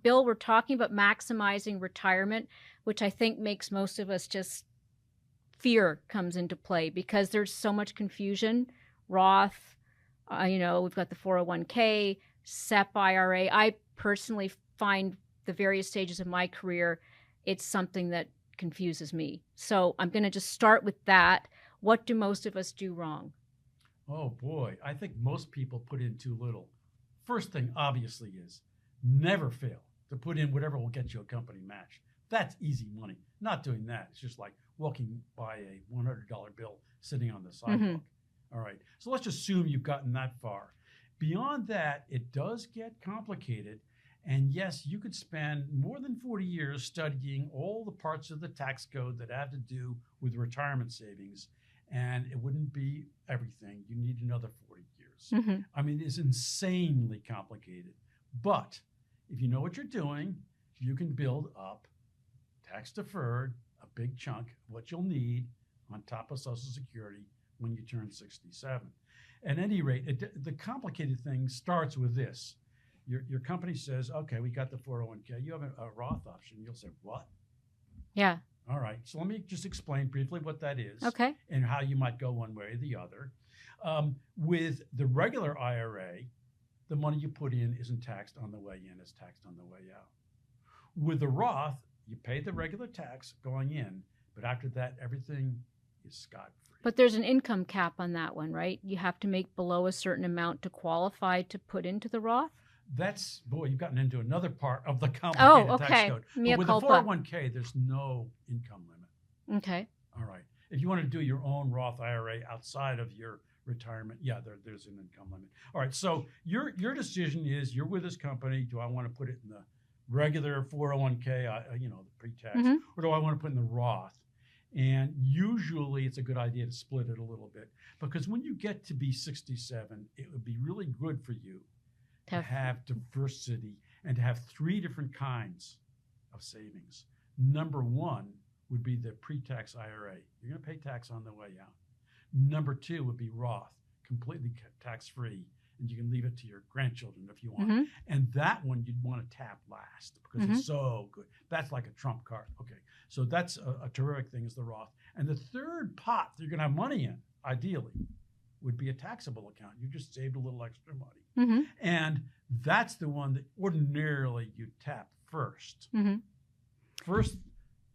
Bill, we're talking about maximizing retirement, which I think makes most of us just fear comes into play because there's so much confusion. Roth, we've got the 401k, SEP IRA. I personally find the various stages of my career, it's something that confuses me. So I'm going to just start with that. What do most of us do wrong? Oh boy, I think most people put in too little. First thing, obviously, is never fail to put in whatever will get you a company match. That's easy money. Not doing that. It's just like walking by a $100 bill sitting on the sidewalk. Mm-hmm. All right. So let's assume you've gotten that far. Beyond that, it does get complicated. And yes, you could spend more than 40 years studying all the parts of the tax code that have to do with retirement savings. And it wouldn't be everything. You need another 40 years. Mm-hmm. I mean, it's insanely complicated. But if you know what you're doing, you can build up tax deferred, a big chunk of what you'll need on top of Social Security when you turn 67. At any rate, the complicated thing starts with this. Your company says, okay, we got the 401k. You have a Roth option. You'll say, what? Yeah. All right. So let me just explain briefly what that is. Okay. And how you might go one way or the other. With the regular IRA, the money you put in isn't taxed on the way in, it's taxed on the way out. With the Roth, you pay the regular tax going in, but after that, everything is scot-free. But there's an income cap on that one, right? You have to make below a certain amount to qualify to put into the Roth? You've gotten into another part of the complicated tax code. Mea with culpa. The 401k, there's no income limit. Okay. All right. If you want to do your own Roth IRA outside of your retirement, there's an income limit. All right. So your decision is, you're with this company. Do I want to put it in the regular 401k, the pre-tax, mm-hmm. or do I want to put in the Roth? And usually it's a good idea to split it a little bit, because when you get to be 67, it would be really good for you to have diversity and to have three different kinds of savings. Number one would be the pre-tax IRA. You're going to pay tax on the way out. Number two would be Roth, completely tax-free, and you can leave it to your grandchildren if you want. Mm-hmm. And that one you'd want to tap last because mm-hmm. it's so good. That's like a trump card. Okay, so that's a terrific thing, is the Roth. And the third pot that you're going to have money in, ideally, would be a taxable account. You just saved a little extra money. Mm-hmm. And that's the one that ordinarily you tap first. Mm-hmm. First.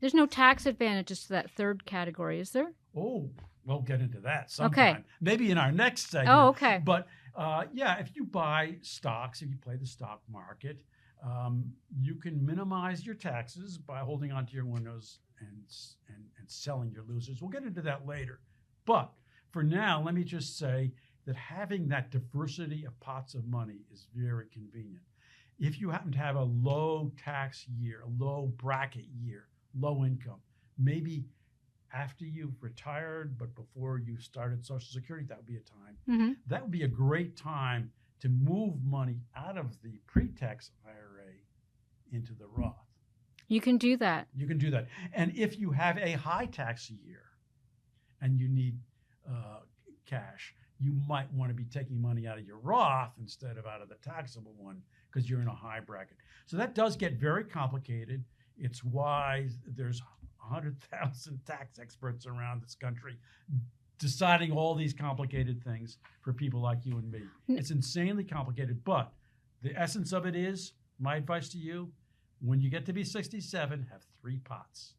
There's no tax advantages to that third category, is there? Oh, we'll get into that sometime. Okay. Maybe in our next segment. Oh, okay. But if you buy stocks, if you play the stock market, you can minimize your taxes by holding onto your winners and selling your losers. We'll get into that later. But for now, let me just say that having that diversity of pots of money is very convenient. If you happen to have a low tax year, a low bracket year, low income, maybe after you've retired, but before you started Social Security, that would be a time. Mm-hmm. That would be a great time to move money out of the pre-tax IRA into the Roth. You can do that. You can do that. And if you have a high tax year and you need cash, you might want to be taking money out of your Roth instead of out of the taxable one because you're in a high bracket. So that does get very complicated. It's why there's 100,000 tax experts around this country deciding all these complicated things for people like you and me. It's insanely complicated, but the essence of it is, my advice to you, when you get to be 67, have three pots.